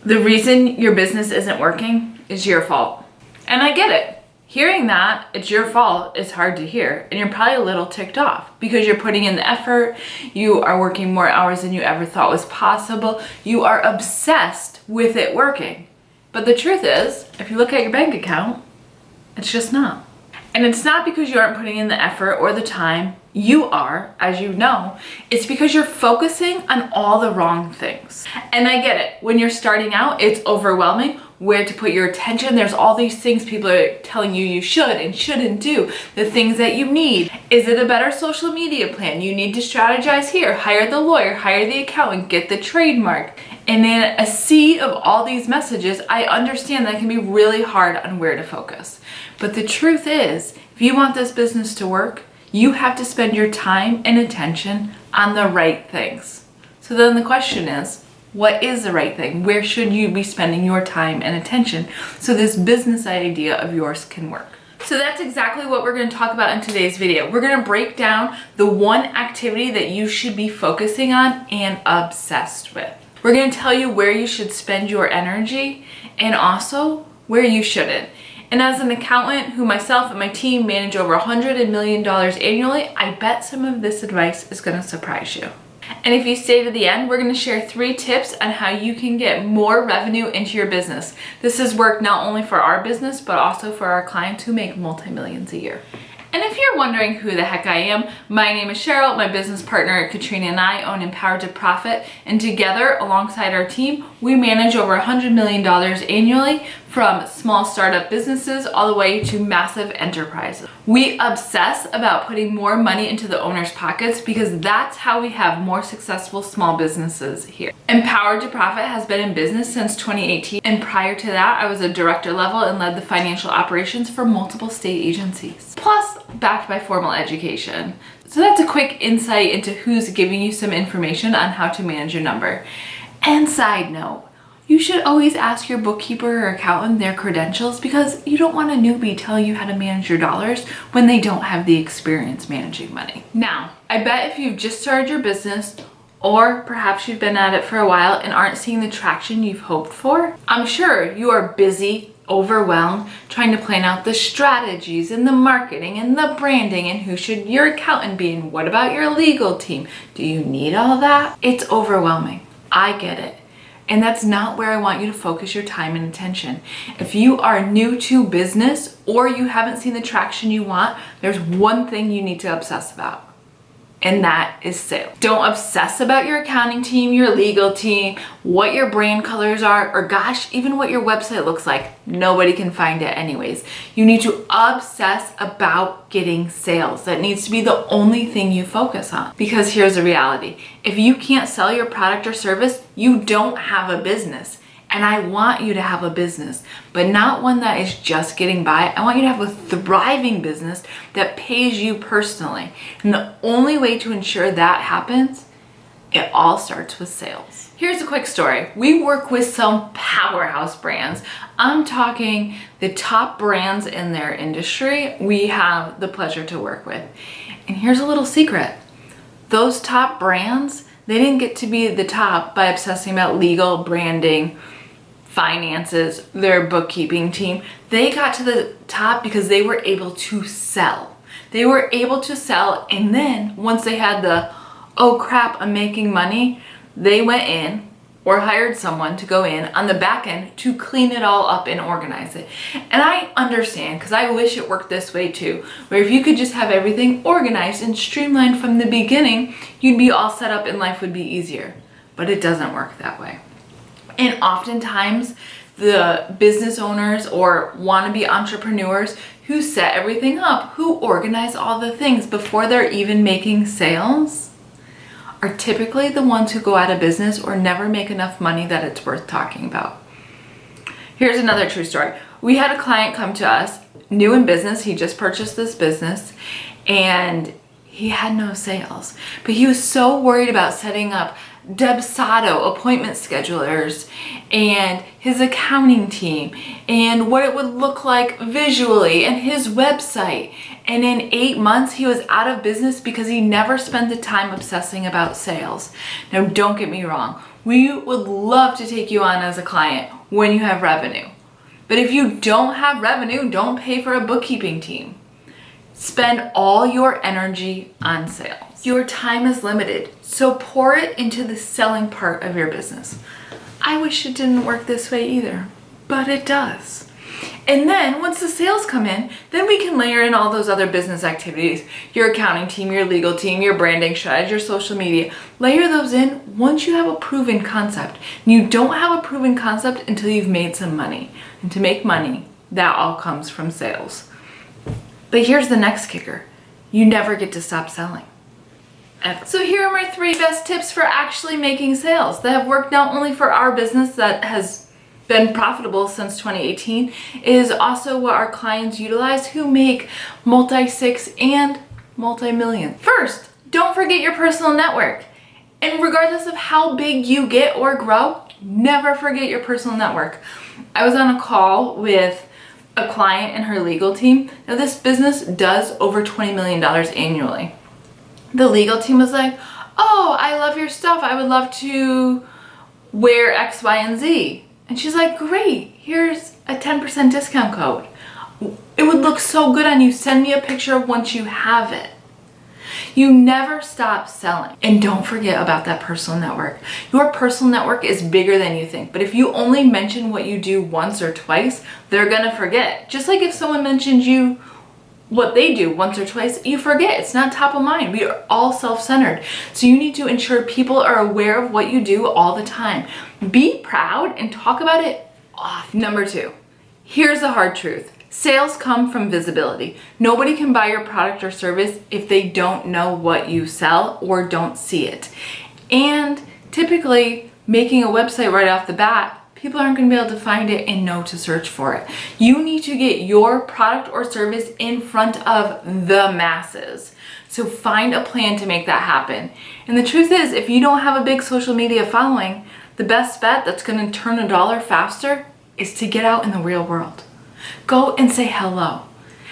The reason your business isn't working is your fault. And I get it. Hearing that it's your fault is hard to hear, and you're probably a little ticked off because you're putting in the effort, you are working more hours than you ever thought was possible, you are obsessed with it working. But the truth is, if you look at your bank account, it's just not. And it's not because you aren't putting in the effort or the time. You are, as you know. It's because you're focusing on all the wrong things. And I get it. When you're starting out, it's overwhelming where to put your attention. There's all these things people are telling you should and shouldn't do. The things that you need. Is it a better social media plan? You need to strategize here. Hire the lawyer, hire the accountant, get the trademark. And in a sea of all these messages, I understand that it can be really hard on where to focus. But the truth is, if you want this business to work, you have to spend your time and attention on the right things. So then the question is, what is the right thing? Where should you be spending your time and attention so this business idea of yours can work? So that's exactly what we're going to talk about in today's video. We're going to break down the one activity that you should be focusing on and obsessed with. We're going to tell you where you should spend your energy and also where you shouldn't. And as an accountant who myself and my team manage over $100 million annually, I bet some of this advice is going to surprise you. And if you stay to the end, we're going to share 3 tips on how you can get more revenue into your business. This has worked not only for our business, but also for our clients who make multi-millions a year. And if you're wondering who the heck I am, my name is Cheryl. My business partner Katrina and I own Empowered to Profit, and together alongside our team, we manage over $100 million annually from small startup businesses all the way to massive enterprises. We obsess about putting more money into the owner's pockets because that's how we have more successful small businesses here. Empowered to Profit has been in business since 2018, and prior to that, I was a director level and led the financial operations for multiple state agencies, plus backed by formal education. So that's a quick insight into who's giving you some information on how to manage your number. And side note, you should always ask your bookkeeper or accountant their credentials because you don't want a newbie telling you how to manage your dollars when they don't have the experience managing money. Now, I bet if you've just started your business, or perhaps you've been at it for a while and aren't seeing the traction you've hoped for, I'm sure you are busy, overwhelmed, trying to plan out the strategies and the marketing and the branding and who should your accountant be and what about your legal team? Do you need all that? It's overwhelming. I get it. And that's not where I want you to focus your time and attention. If you are new to business or you haven't seen the traction you want, there's one thing you need to obsess about. And that is sales. Don't obsess about your accounting team, your legal team, what your brand colors are, or gosh, even what your website looks like. Nobody can find it anyways. You need to obsess about getting sales. That needs to be the only thing you focus on. Because here's the reality. If you can't sell your product or service, you don't have a business. And I want you to have a business, but not one that is just getting by. I want you to have a thriving business that pays you personally. And the only way to ensure that happens, it all starts with sales. Here's a quick story. We work with some powerhouse brands. I'm talking the top brands in their industry we have the pleasure to work with. And here's a little secret. Those top brands, they didn't get to be the top by obsessing about legal, branding, finances, their bookkeeping team. They got to the top because they were able to sell. They were able to sell, and then once they had the, oh crap, I'm making money, they went in or hired someone to go in on the back end to clean it all up and organize it. And I understand, because I wish it worked this way too, where if you could just have everything organized and streamlined from the beginning, you'd be all set up and life would be easier. But it doesn't work that way. And oftentimes, the business owners or wannabe entrepreneurs who set everything up, who organize all the things before they're even making sales, are typically the ones who go out of business or never make enough money that it's worth talking about. Here's another true story. We had a client come to us, new in business. He just purchased this business and he had no sales, but he was so worried about setting up Debsato appointment schedulers and his accounting team and what it would look like visually and his website. And in 8 months, he was out of business because he never spent the time obsessing about sales. Now, don't get me wrong. We would love to take you on as a client when you have revenue. But if you don't have revenue, don't pay for a bookkeeping team. Spend all your energy on sales. Your time is limited, so pour it into the selling part of your business. I wish it didn't work this way either, but it does. And then once the sales come in, then we can layer in all those other business activities, your accounting team, your legal team, your branding strategy, your social media. Layer those in once you have a proven concept. And you don't have a proven concept until you've made some money. And to make money, that all comes from sales. But here's the next kicker. You never get to stop selling. So here are my 3 best tips for actually making sales that have worked not only for our business that has been profitable since 2018, is also what our clients utilize who make multi-six and multi-million. First, don't forget your personal network. And regardless of how big you get or grow, never forget your personal network. I was on a call with a client and her legal team. Now this business does over $20 million annually. The legal team was like, oh, I love your stuff. I would love to wear X, Y, and Z. And she's like, great, here's a 10% discount code. It would look so good on you. Send me a picture once you have it. You never stop selling. And don't forget about that personal network. Your personal network is bigger than you think. But if you only mention what you do once or twice, they're gonna forget. Just like if someone mentions you what they do once or twice, you forget. It's not top of mind. We are all self-centered. So you need to ensure people are aware of what you do all the time. Be proud and talk about it off. Number 2, here's the hard truth. Sales come from visibility. Nobody can buy your product or service if they don't know what you sell or don't see it. And typically, making a website right off the bat, people aren't going to be able to find it and know to search for it. You need to get your product or service in front of the masses. So find a plan to make that happen. And the truth is, if you don't have a big social media following, the best bet that's going to turn a dollar faster is to get out in the real world. Go and say hello.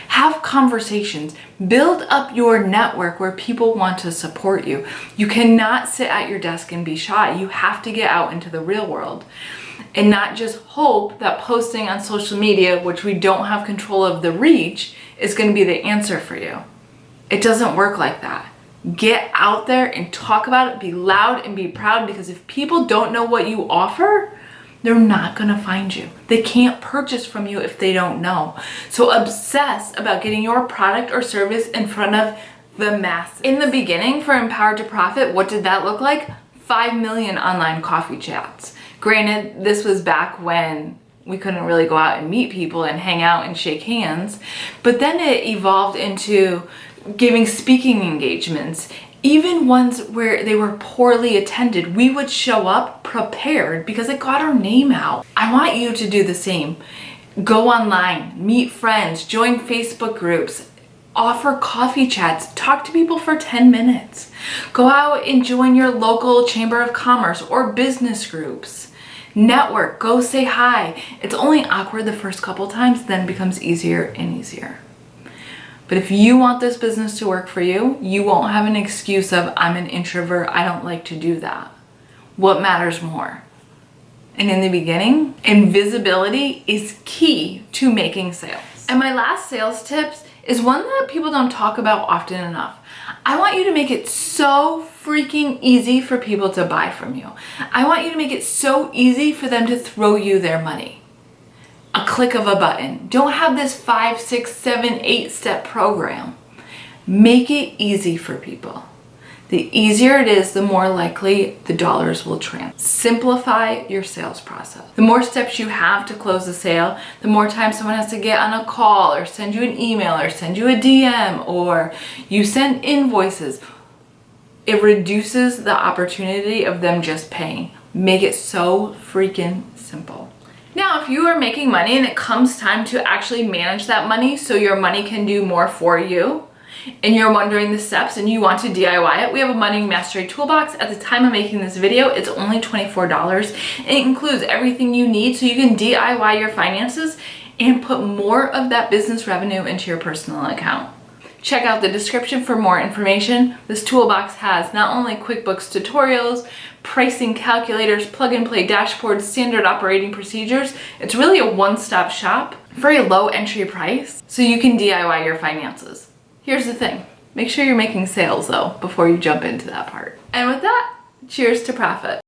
Have conversations. Build up your network where people want to support you. You cannot sit at your desk and be shy. You have to get out into the real world. And not just hope that posting on social media, which we don't have control of the reach, is going to be the answer for you. It doesn't work like that. Get out there and talk about it, be loud and be proud, because if people don't know what you offer, they're not going to find you. They can't purchase from you if they don't know. So obsess about getting your product or service in front of the masses. In the beginning for Empowered to Profit, what did that look like? 5 million online coffee chats. Granted, this was back when we couldn't really go out and meet people and hang out and shake hands, but then it evolved into giving speaking engagements, even ones where they were poorly attended. We would show up prepared because it got our name out. I want you to do the same. Go online, meet friends, join Facebook groups, offer coffee chats, talk to people for 10 minutes. Go out and join your local chamber of commerce or business groups. Network, go say hi. It's only awkward the first couple times, then becomes easier and easier. But if you want this business to work for you, you won't have an excuse of, I'm an introvert, I don't like to do that. What matters more? And in the beginning, invisibility is key to making sales. And my last sales tips is one that people don't talk about often enough. I want you to make it so freaking easy for people to buy from you. I want you to make it so easy for them to throw you their money. A click of a button. Don't have this 5, 6, 7, 8-step program. Make it easy for people. The easier it is, the more likely the dollars will transfer. Simplify your sales process. The more steps you have to close the sale, the more time someone has to get on a call or send you an email or send you a DM or you send invoices. It reduces the opportunity of them just paying. Make it so freaking simple. Now, if you are making money and it comes time to actually manage that money so your money can do more for you, and you're wondering the steps and you want to DIY it, we have a Money Mastery Toolbox. At the time of making this video, it's only $24. It includes everything you need so you can DIY your finances and put more of that business revenue into your personal account. Check out the description for more information. This toolbox has not only QuickBooks tutorials, pricing calculators, plug-and-play dashboards, standard operating procedures. It's really a one-stop shop for a low entry price so you can DIY your finances. Here's the thing. Make sure you're making sales though before you jump into that part. And with that, cheers to profit.